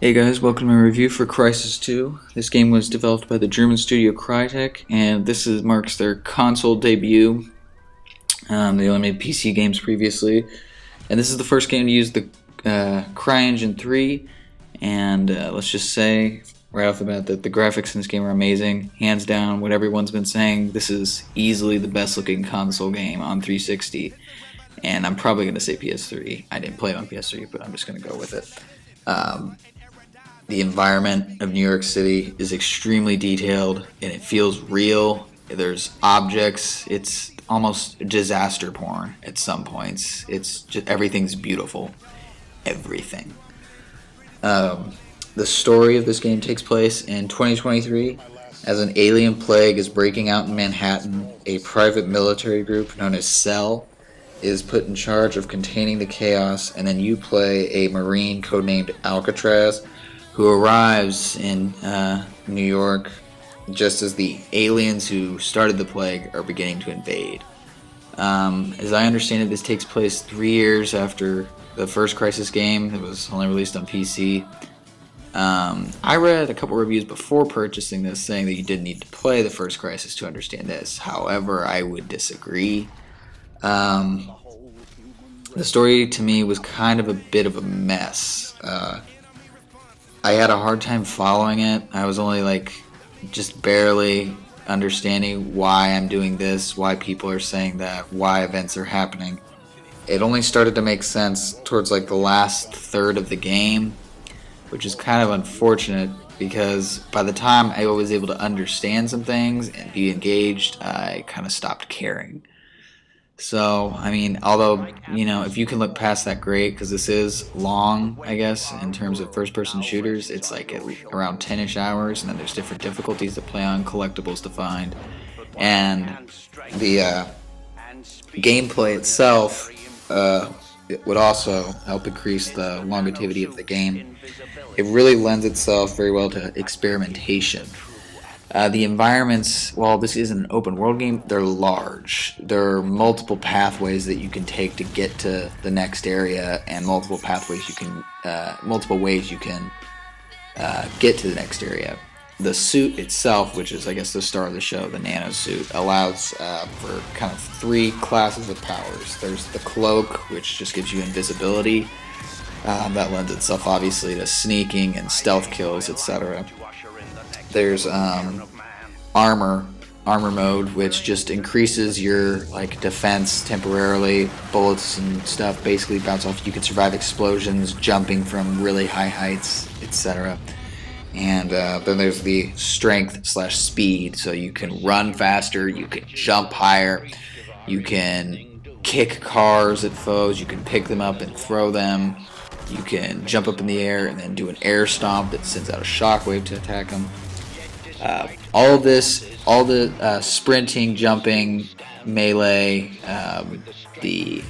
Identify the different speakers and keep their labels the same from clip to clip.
Speaker 1: Hey guys, welcome to my review for Crysis 2. This game was developed by the German studio Crytek, and marks their console debut. They only made PC games previously, and this is the first game to use the CryEngine 3, and let's just say right off the bat that the graphics in this game are amazing. Hands down, what everyone's been saying, this is easily the best looking console game on 360, and I'm probably going to say PS3. I didn't play it on PS3, but I'm just going to go with it. The environment of New York City is extremely detailed and it feels real. There's objects. It's almost disaster porn at some points. It's just everything's beautiful. Everything. The story of this game takes place in 2023 as an alien plague is breaking out in Manhattan. A private military group known as Cell is put in charge of containing the chaos, and then you play a Marine codenamed Alcatraz, who arrives in New York just as the aliens who started the plague are beginning to invade. As I understand it, this takes place 3 years after the first Crysis game. It was only released on PC. I read a couple reviews before purchasing this saying that you didn't need to play the first Crysis to understand this. However, I would disagree. The story to me was kind of a bit of a mess. I had a hard time following it. I was only just barely understanding why I'm doing this, why people are saying that, why events are happening. It only started to make sense towards the last third of the game, which is kind of unfortunate because by the time I was able to understand some things and be engaged, I kind of stopped caring. So, I mean, although, if you can look past that, great, because this is long, I guess, in terms of first-person shooters. It's around 10-ish hours, and then there's different difficulties to play on, collectibles to find, and the gameplay itself it would also help increase the longevity of the game. It really lends itself very well to experimentation. The environments, while this isn't an open world game, they're large. There are multiple pathways that you can take to get to the next area, and multiple ways you can get to the next area. The suit itself, which is I guess the star of the show, the nano suit, allows for kind of 3 classes of powers. There's the cloak, which just gives you invisibility. That lends itself obviously to sneaking and stealth kills, etc. There's armor mode, which just increases your defense temporarily. Bullets and stuff basically bounce off. You can survive explosions, jumping from really high heights, etc. And then there's the strength/speed, so you can run faster, you can jump higher, you can kick cars at foes, you can pick them up and throw them, you can jump up in the air and then do an air stomp that sends out a shockwave to attack them. All the sprinting, jumping, melee, the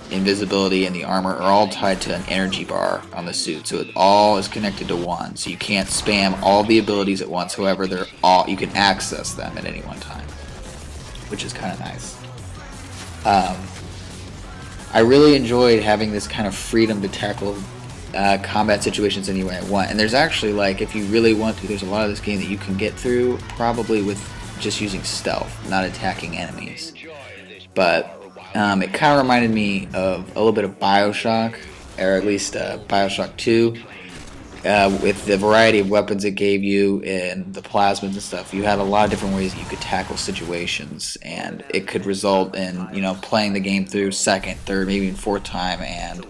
Speaker 1: invisibility, and the armor are all tied to an energy bar on the suit, so it all is connected to one. So you can't spam all the abilities at once. However, you can access them at any one time, which is kind of nice. I really enjoyed having this kind of freedom to tackle combat situations any way I want, and there's actually if you really want to, there's a lot of this game that you can get through probably with just using stealth, not attacking enemies. But it kind of reminded me of a little bit of Bioshock, or at least Bioshock 2, with the variety of weapons it gave you and the plasmids and stuff. You had a lot of different ways that you could tackle situations, and it could result in playing the game through second, third, maybe even fourth time, and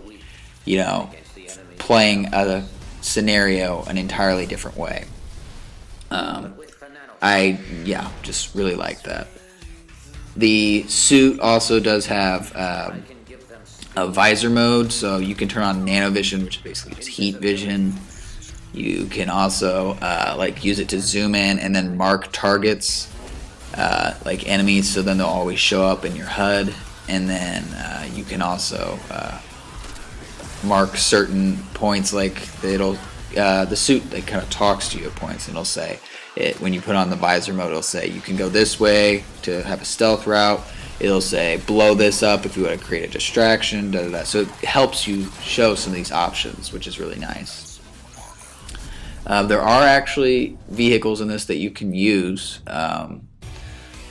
Speaker 1: playing a scenario an entirely different way. I just really like that. The suit also does have a visor mode, so you can turn on nanovision, which is basically just heat vision. You can also use it to zoom in and then mark targets like enemies, so then they'll always show up in your HUD. And then you can also mark certain points, the suit kind of talks to you at points, and it'll say when you put on the visor mode, it'll say you can go this way to have a stealth route. It'll say blow this up if you want to create a distraction, so it helps you show some of these options, which is really nice. There are actually vehicles in this that you can use.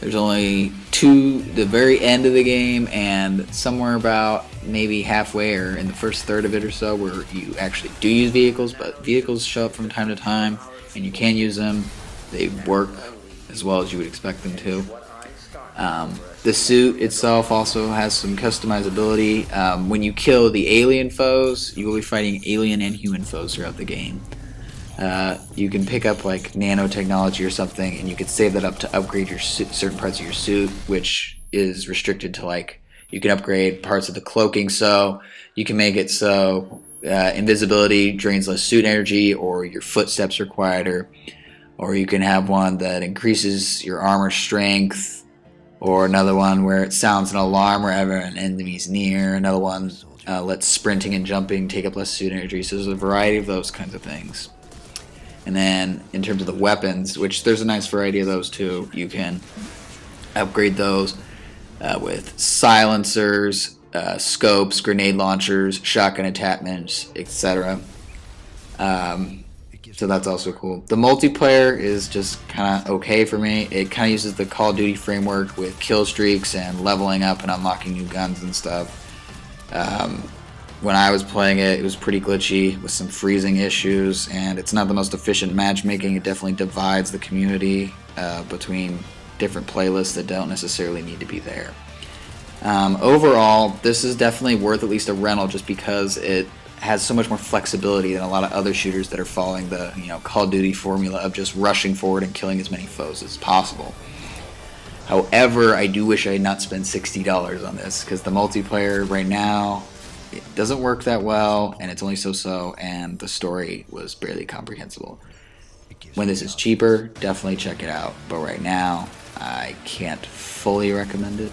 Speaker 1: There's only 2, the very end of the game and somewhere about maybe halfway or in the first third of it or so where you actually do use vehicles, but vehicles show up from time to time and you can use them. They work as well as you would expect them to. The suit itself also has some customizability. When you kill the alien foes, you will be fighting alien and human foes throughout the game. You can pick up like nanotechnology or something, and you can save that up to upgrade your certain parts of your suit, which is restricted to like you can upgrade parts of the cloaking. So you can make it so invisibility drains less suit energy, or your footsteps are quieter, or you can have one that increases your armor strength, or another one where it sounds an alarm wherever an enemy's near. Another one lets sprinting and jumping take up less suit energy. So there's a variety of those kinds of things. And then in terms of the weapons, which there's a nice variety of those too, you can upgrade those with silencers, scopes, grenade launchers, shotgun attachments, etc. So that's also cool. The multiplayer is just kind of okay for me. It kind of uses the Call of Duty framework with kill streaks and leveling up and unlocking new guns and stuff. When I was playing it, it was pretty glitchy with some freezing issues, and it's not the most efficient matchmaking. It definitely divides the community between different playlists that don't necessarily need to be there. Overall, this is definitely worth at least a rental just because it has so much more flexibility than a lot of other shooters that are following the Call of Duty formula of just rushing forward and killing as many foes as possible. However, I do wish I had not spent $60 on this because the multiplayer right now, it doesn't work that well, and it's only so-so, and the story was barely comprehensible. When this is cheaper, definitely check it out, but right now, I can't fully recommend it.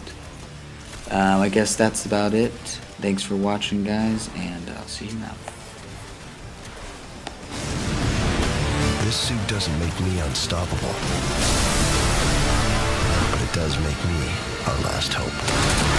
Speaker 1: I guess that's about it. Thanks for watching, guys, and I'll see you now.
Speaker 2: This suit doesn't make me unstoppable, but it does make me our last hope.